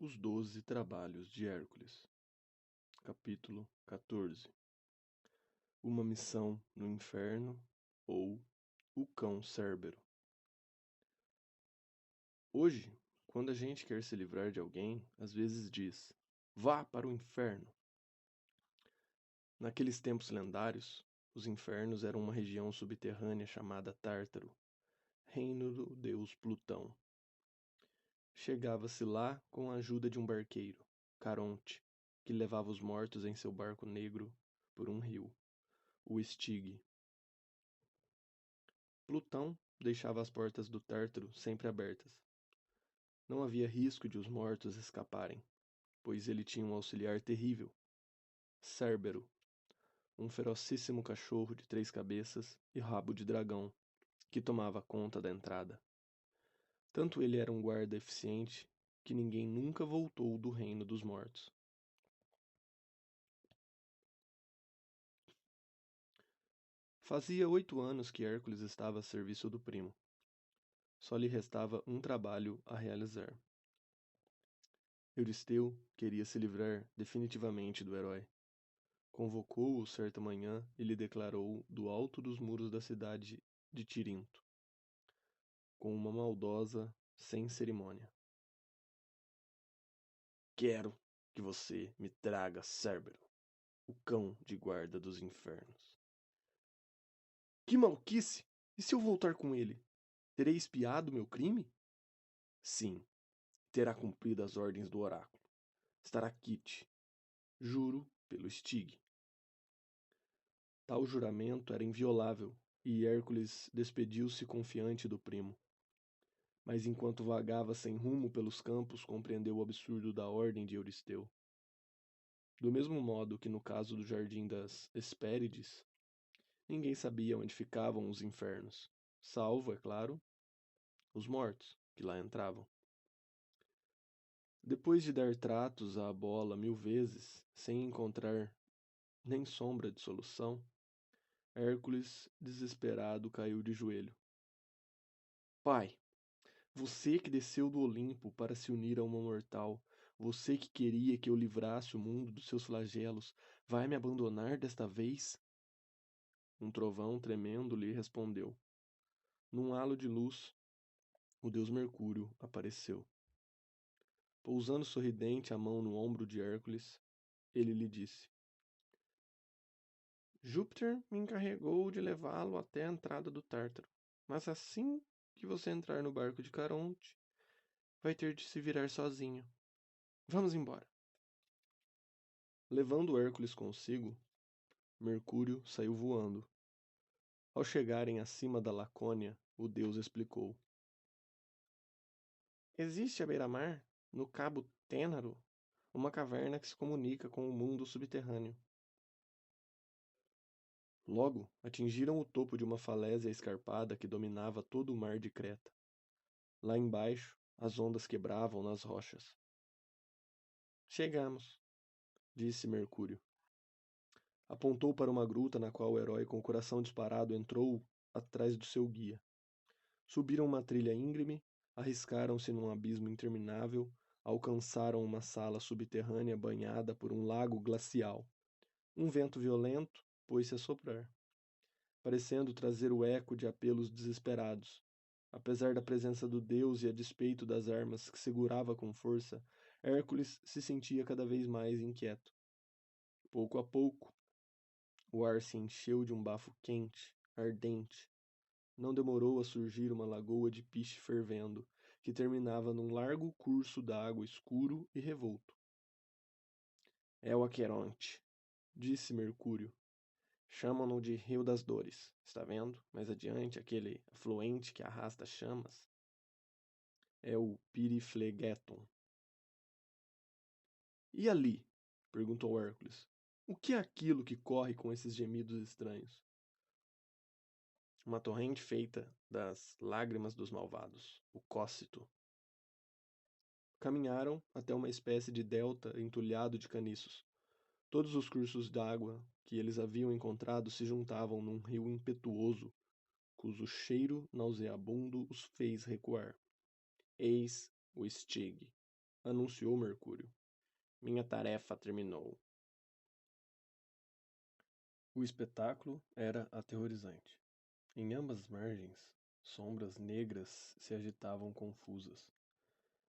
Os 12 Trabalhos de Hércules. Capítulo 14. Uma missão no inferno ou o cão Cérbero. Hoje, quando a gente quer se livrar de alguém, às vezes diz: vá para o inferno. Naqueles tempos lendários, os infernos eram uma região subterrânea chamada Tártaro, reino do deus Plutão. Chegava-se lá com a ajuda de um barqueiro, Caronte, que levava os mortos em seu barco negro por um rio, o Estige. Plutão deixava as portas do Tártaro sempre abertas. Não havia risco de os mortos escaparem, pois ele tinha um auxiliar terrível, Cérbero, um ferocíssimo cachorro de 3 cabeças e rabo de dragão, que tomava conta da entrada. Tanto ele era um guarda eficiente que ninguém nunca voltou do reino dos mortos. Fazia 8 anos que Hércules estava a serviço do primo. Só lhe restava um trabalho a realizar. Euristeu queria se livrar definitivamente do herói. Convocou-o certa manhã e lhe declarou do alto dos muros da cidade de Tirinto, com uma maldosa, sem cerimônia: quero que você me traga Cérbero, o cão de guarda dos infernos. Que maluquice! E se eu voltar com ele? Terei espiado meu crime? Sim, terá cumprido as ordens do oráculo. Estará quite. Juro pelo Estige. Tal juramento era inviolável, e Hércules despediu-se confiante do primo. Mas enquanto vagava sem rumo pelos campos, compreendeu o absurdo da ordem de Euristeu. Do mesmo modo que no caso do Jardim das Hespérides, ninguém sabia onde ficavam os infernos, salvo, é claro, os mortos que lá entravam. Depois de dar tratos à bola 1000 vezes, sem encontrar nem sombra de solução, Hércules, desesperado, caiu de joelho. Pai, você que desceu do Olimpo para se unir a uma mortal, você que queria que eu livrasse o mundo dos seus flagelos, vai me abandonar desta vez? Um trovão tremendo lhe respondeu. Num halo de luz, o deus Mercúrio apareceu. Pousando sorridente a mão no ombro de Hércules, ele lhe disse: Júpiter me encarregou de levá-lo até a entrada do Tártaro, mas assim que você entrar no barco de Caronte, vai ter de se virar sozinho. Vamos embora. Levando Hércules consigo, Mercúrio saiu voando. Ao chegarem acima da Lacônia, o deus explicou. Existe à beira-mar, no Cabo Tênaro, uma caverna que se comunica com o mundo subterrâneo. Logo, atingiram o topo de uma falésia escarpada que dominava todo o mar de Creta. Lá embaixo, as ondas quebravam nas rochas. Chegamos, disse Mercúrio. Apontou para uma gruta na qual o herói, com o coração disparado, entrou atrás do seu guia. Subiram uma trilha íngreme, arriscaram-se num abismo interminável, alcançaram uma sala subterrânea banhada por um lago glacial. Um vento violento pôs-se a soprar, parecendo trazer o eco de apelos desesperados. Apesar da presença do deus e a despeito das armas que segurava com força, Hércules se sentia cada vez mais inquieto. Pouco a pouco, o ar se encheu de um bafo quente, ardente. Não demorou a surgir uma lagoa de piche fervendo, que terminava num largo curso d'água escuro e revolto. É o Aqueronte, disse Mercúrio. Chamam-no de Rio das Dores. Está vendo? Mais adiante, aquele afluente que arrasta chamas. É o Piriflegeton. E ali? Perguntou Hércules. O que é aquilo que corre com esses gemidos estranhos? Uma torrente feita das lágrimas dos malvados, o Cócito. Caminharam até uma espécie de delta entulhado de caniços. Todos os cursos d'água que eles haviam encontrado se juntavam num rio impetuoso, cujo cheiro nauseabundo os fez recuar. Eis o Estige. anunciou Mercúrio. Minha tarefa terminou. O espetáculo era aterrorizante. Em ambas as margens, sombras negras se agitavam confusas.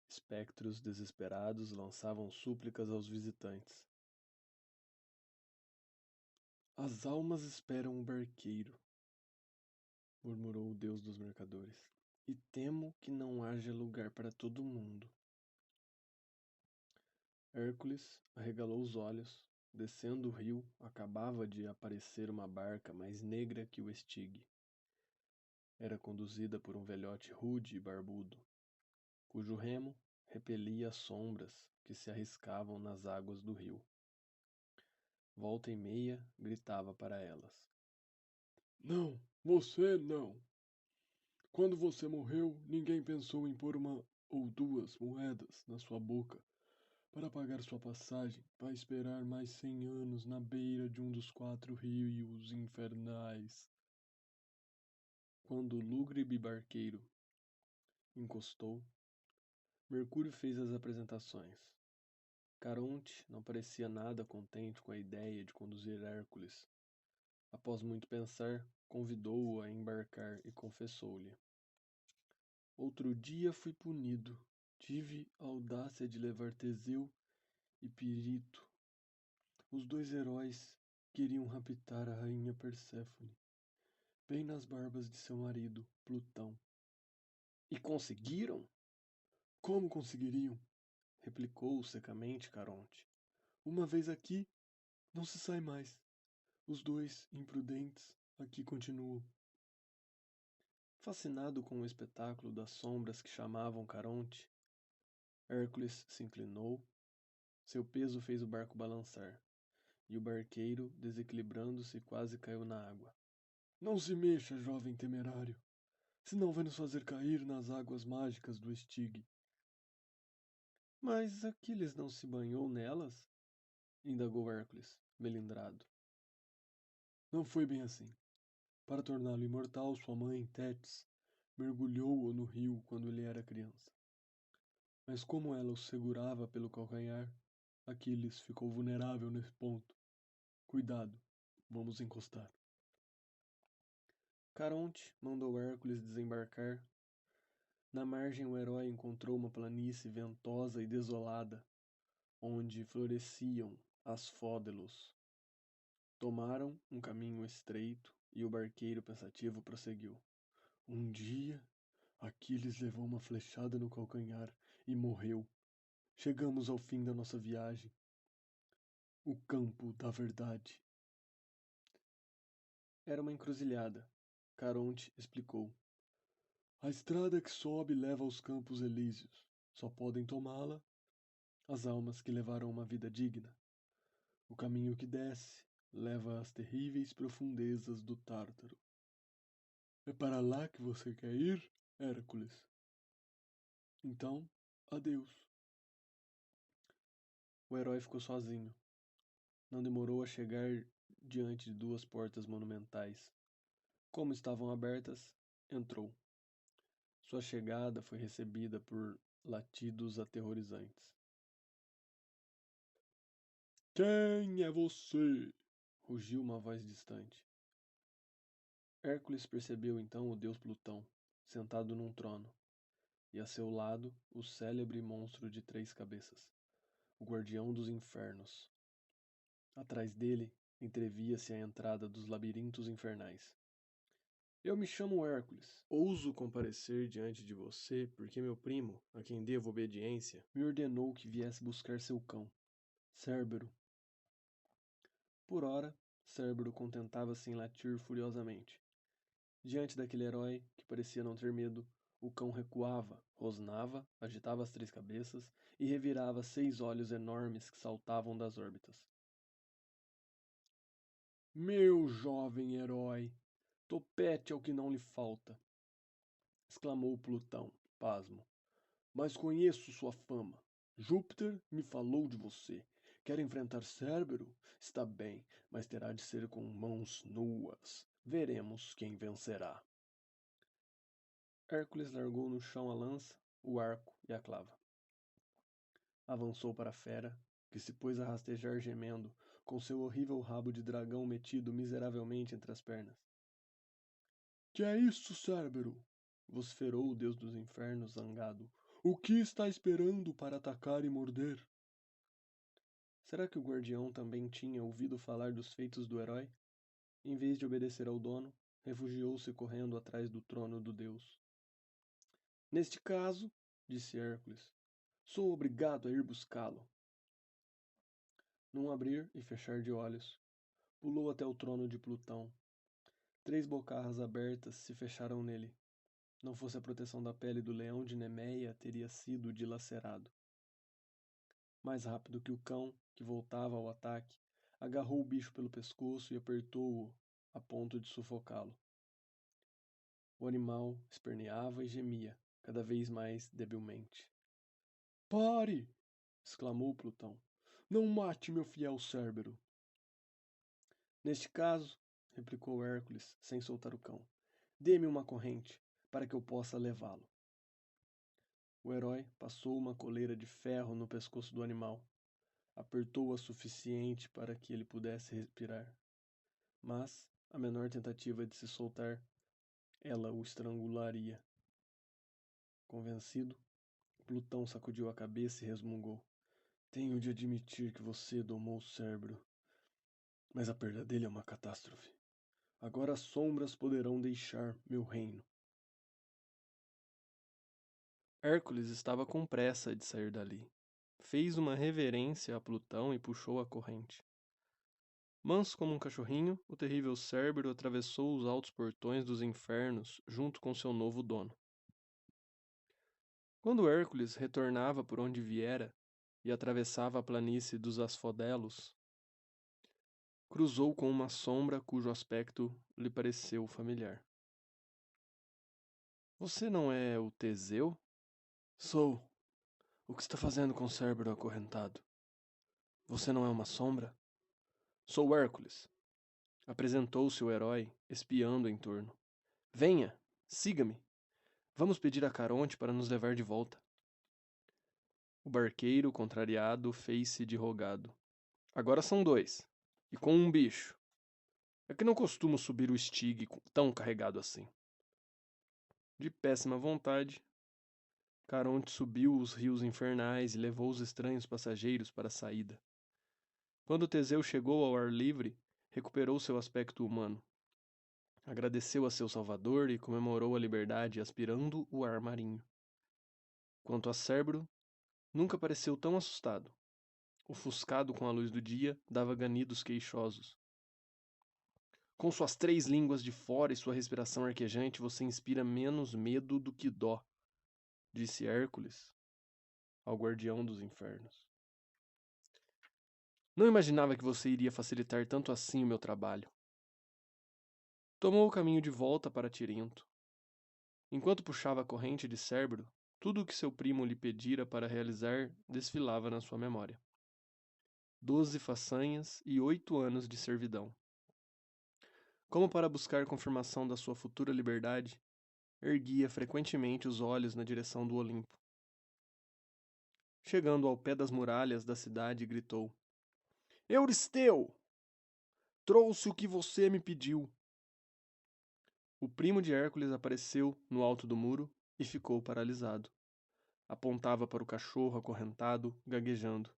Espectros desesperados lançavam súplicas aos visitantes. As almas esperam o barqueiro, murmurou o deus dos mercadores, e temo que não haja lugar para todo mundo. Hércules arregalou os olhos. Descendo o rio, acabava de aparecer uma barca mais negra que o Estigue. Era conduzida por um velhote rude e barbudo, cujo remo repelia as sombras que se arriscavam nas águas do rio. Volta e meia gritava para elas: Não, você não! Quando você morreu, ninguém pensou em pôr uma ou duas moedas na sua boca para pagar sua passagem, para esperar mais 100 anos na beira de um dos 4 rios infernais. Quando o lúgubre barqueiro encostou, Mercúrio fez as apresentações. Caronte não parecia nada contente com a ideia de conduzir Hércules. Após muito pensar, convidou-o a embarcar e confessou-lhe: Outro dia fui punido. Tive a audácia de levar Teseu e Pirito. Os 2 heróis queriam raptar a rainha Perséfone, bem nas barbas de seu marido, Plutão. E conseguiram? Como conseguiriam? Replicou secamente Caronte. Uma vez aqui, não se sai mais. Os 2 imprudentes aqui continuam. Fascinado com o espetáculo das sombras que chamavam Caronte, Hércules se inclinou. Seu peso fez o barco balançar, e o barqueiro, desequilibrando-se, quase caiu na água. Não se mexa, jovem temerário, senão vai nos fazer cair nas águas mágicas do Estigue. Mas Aquiles não se banhou nelas? Indagou Hércules, melindrado. Não foi bem assim. Para torná-lo imortal, sua mãe, Tétis, mergulhou-o no rio quando ele era criança. Mas como ela o segurava pelo calcanhar, Aquiles ficou vulnerável nesse ponto. Cuidado, vamos encostar. Caronte mandou Hércules desembarcar. Na margem o herói encontrou uma planície ventosa e desolada, onde floresciam asfódelos. Tomaram um caminho estreito e o barqueiro pensativo prosseguiu. Um dia, Aquiles levou uma flechada no calcanhar e morreu. Chegamos ao fim da nossa viagem. O campo da verdade. Era uma encruzilhada. Caronte explicou. A estrada que sobe leva aos Campos Elíseos. Só podem tomá-la as almas que levaram uma vida digna. O caminho que desce leva às terríveis profundezas do Tártaro. É para lá que você quer ir, Hércules? Então, adeus. O herói ficou sozinho. Não demorou a chegar diante de 2 portas monumentais. Como estavam abertas, entrou. Sua chegada foi recebida por latidos aterrorizantes. Quem é você? Rugiu uma voz distante. Hércules percebeu então o deus Plutão, sentado num trono, e a seu lado o célebre monstro de 3 cabeças, o guardião dos infernos. Atrás dele entrevia-se a entrada dos labirintos infernais. Eu me chamo Hércules. Ouso comparecer diante de você porque meu primo, a quem devo obediência, me ordenou que viesse buscar seu cão, Cérbero. Por ora, Cérbero contentava-se em latir furiosamente. Diante daquele herói, que parecia não ter medo, o cão recuava, rosnava, agitava as 3 cabeças e revirava 6 olhos enormes que saltavam das órbitas. Meu jovem herói, topete é o que não lhe falta, exclamou Plutão, pasmo. Mas conheço sua fama. Júpiter me falou de você. Quer enfrentar Cérbero? Está bem, mas terá de ser com mãos nuas. Veremos quem vencerá. Hércules largou no chão a lança, o arco e a clava. avançou para a fera, que se pôs a rastejar gemendo, com seu horrível rabo de dragão metido miseravelmente entre as pernas. Que é isso, Cérbero? Vociferou o deus dos infernos, zangado. O que está esperando para atacar e morder? Será que o guardião também tinha ouvido falar dos feitos do herói? Em vez de obedecer ao dono, refugiou-se correndo atrás do trono do deus. Neste caso, disse Hércules, sou obrigado a ir buscá-lo. Num abrir e fechar de olhos, pulou até o trono de Plutão. 3 bocarras abertas se fecharam nele. Não fosse a proteção da pele do leão de Nemeia, teria sido dilacerado. Mais rápido que o cão, que voltava ao ataque, agarrou o bicho pelo pescoço e apertou-o a ponto de sufocá-lo. O animal esperneava e gemia, cada vez mais debilmente. Pare! Exclamou Plutão. Não mate meu fiel Cérbero. Neste caso, replicou Hércules, sem soltar o cão, dê-me uma corrente, para que eu possa levá-lo. O herói passou uma coleira de ferro no pescoço do animal. Apertou-a suficiente para que ele pudesse respirar. Mas, a menor tentativa de se soltar, ela o estrangularia. Convencido, Plutão sacudiu a cabeça e resmungou. Tenho de admitir que você domou o Cérbero, mas a perda dele é uma catástrofe. Agora as sombras poderão deixar meu reino. Hércules estava com pressa de sair dali. Fez uma reverência a Plutão e puxou a corrente. Manso como um cachorrinho, o terrível Cérbero atravessou os altos portões dos infernos junto com seu novo dono. Quando Hércules retornava por onde viera e atravessava a planície dos Asfodelos, cruzou com uma sombra cujo aspecto lhe pareceu familiar. Você não é o Teseu? Sou. O que está fazendo com o Cérbero acorrentado? Você não é uma sombra? Sou Hércules. Apresentou-se o herói, espiando em torno. Venha, siga-me. Vamos pedir a Caronte para nos levar de volta. O barqueiro, contrariado, fez-se de rogado. Agora são 2, e com um bicho. É que não costumo subir o Styg tão carregado assim. De péssima vontade, Caronte subiu os rios infernais e levou os estranhos passageiros para a saída. Quando Teseu chegou ao ar livre, recuperou seu aspecto humano. Agradeceu a seu salvador e comemorou a liberdade aspirando o ar marinho. Quanto a Cérbero, nunca pareceu tão assustado. Ofuscado com a luz do dia, dava ganidos queixosos. Com suas 3 línguas de fora e sua respiração arquejante, você inspira menos medo do que dó, disse Hércules ao guardião dos infernos. Não imaginava que você iria facilitar tanto assim o meu trabalho. Tomou o caminho de volta para Tirinto. Enquanto puxava a corrente de Cérbero, tudo o que seu primo lhe pedira para realizar desfilava na sua memória. 12 façanhas e 8 anos de servidão. Como para buscar confirmação da sua futura liberdade, erguia frequentemente os olhos na direção do Olimpo. Chegando ao pé das muralhas da cidade, gritou: Euristeu! Trouxe o que você me pediu. O primo de Hércules apareceu no alto do muro e ficou paralisado. Apontava para o cachorro acorrentado, gaguejando.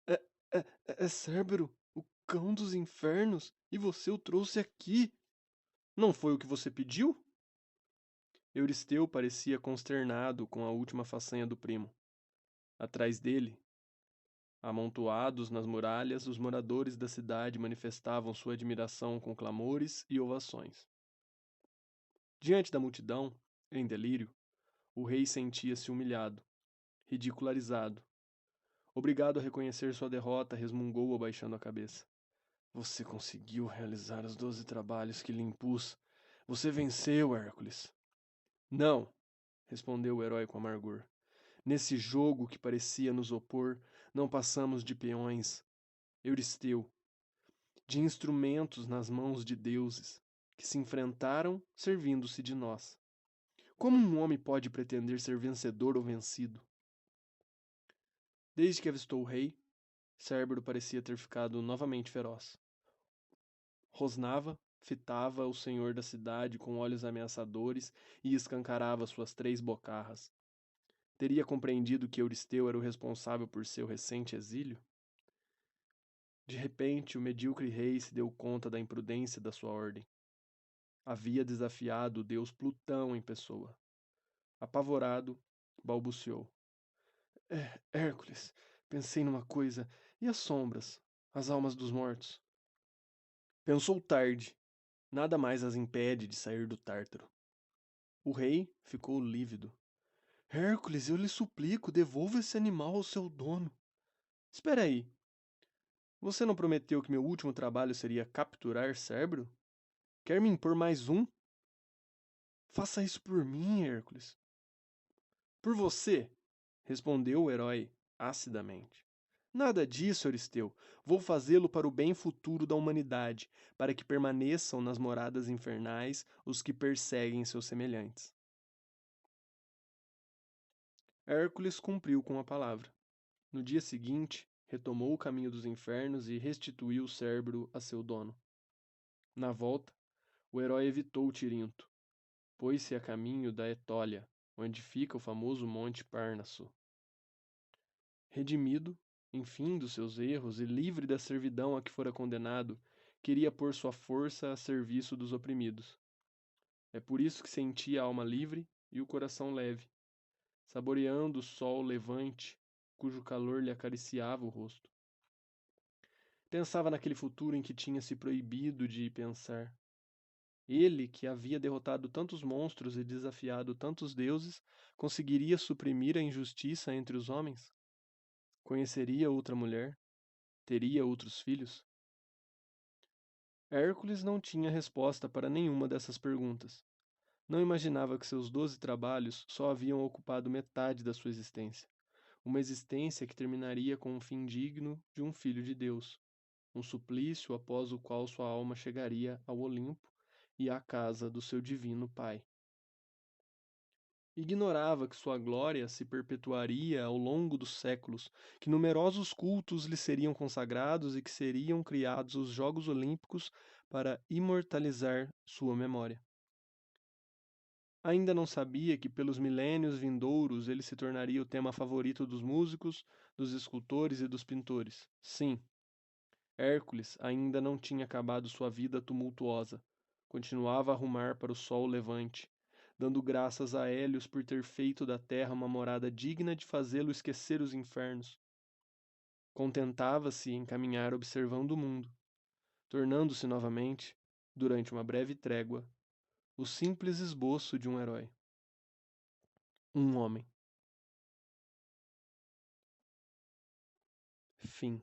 É, é Cérbero, o cão dos infernos, e você o trouxe aqui. Não foi o que você pediu? Euristeu parecia consternado com a última façanha do primo. Atrás dele, amontoados nas muralhas, os moradores da cidade manifestavam sua admiração com clamores e ovações. Diante da multidão, em delírio, o rei sentia-se humilhado, ridicularizado. Obrigado a reconhecer sua derrota, resmungou abaixando a cabeça. Você conseguiu realizar os 12 trabalhos que lhe impus. Você venceu, Hércules. Não, respondeu o herói com amargor. Nesse jogo que parecia nos opor, não passamos de peões, Euristeu, de instrumentos nas mãos de deuses, que se enfrentaram servindo-se de nós. Como um homem pode pretender ser vencedor ou vencido? Desde que avistou o rei, Cérbero parecia ter ficado novamente feroz. Rosnava, fitava o senhor da cidade com olhos ameaçadores e escancarava suas 3 bocarras. Teria compreendido que Euristeu era o responsável por seu recente exílio? De repente, o medíocre rei se deu conta da imprudência da sua ordem. Havia desafiado o deus Plutão em pessoa. Apavorado, balbuciou: Hércules, pensei numa coisa. E as sombras? As almas dos mortos? Pensou tarde. Nada mais as impede de sair do Tártaro. O rei ficou lívido. Hércules, eu lhe suplico, devolva esse animal ao seu dono. Espera aí. Você não prometeu que meu último trabalho seria capturar Cérbero? Quer me impor mais um? Faça isso por mim, Hércules. Por você, respondeu o herói acidamente. Nada disso, Euristeu. Vou fazê-lo para o bem futuro da humanidade, para que permaneçam nas moradas infernais os que perseguem seus semelhantes. Hércules cumpriu com a palavra. No dia seguinte, retomou o caminho dos infernos e restituiu Cérbero a seu dono. Na volta, o herói evitou Tirinto. Pôs-se a caminho da Etólia, onde fica o famoso Monte Parnaso. Redimido, enfim, dos seus erros e livre da servidão a que fora condenado, queria pôr sua força a serviço dos oprimidos. É por isso que sentia a alma livre e o coração leve, saboreando o sol levante, cujo calor lhe acariciava o rosto. Pensava naquele futuro em que tinha se proibido de pensar. Ele, que havia derrotado tantos monstros e desafiado tantos deuses, conseguiria suprimir a injustiça entre os homens? Conheceria outra mulher? Teria outros filhos? Hércules não tinha resposta para nenhuma dessas perguntas. Não imaginava que seus 12 trabalhos só haviam ocupado metade da sua existência. Uma existência que terminaria com um fim digno de um filho de Deus. Um suplício após o qual sua alma chegaria ao Olimpo e à casa do seu divino Pai. Ignorava que sua glória se perpetuaria ao longo dos séculos, que numerosos cultos lhe seriam consagrados e que seriam criados os Jogos Olímpicos para imortalizar sua memória. Ainda não sabia que pelos milênios vindouros ele se tornaria o tema favorito dos músicos, dos escultores e dos pintores. Sim, Hércules ainda não tinha acabado sua vida tumultuosa. Continuava a rumar para o sol levante, dando graças a Hélios por ter feito da terra uma morada digna de fazê-lo esquecer os infernos. Contentava-se em caminhar observando o mundo, tornando-se novamente, durante uma breve trégua, o simples esboço de um herói. Um homem. Fim.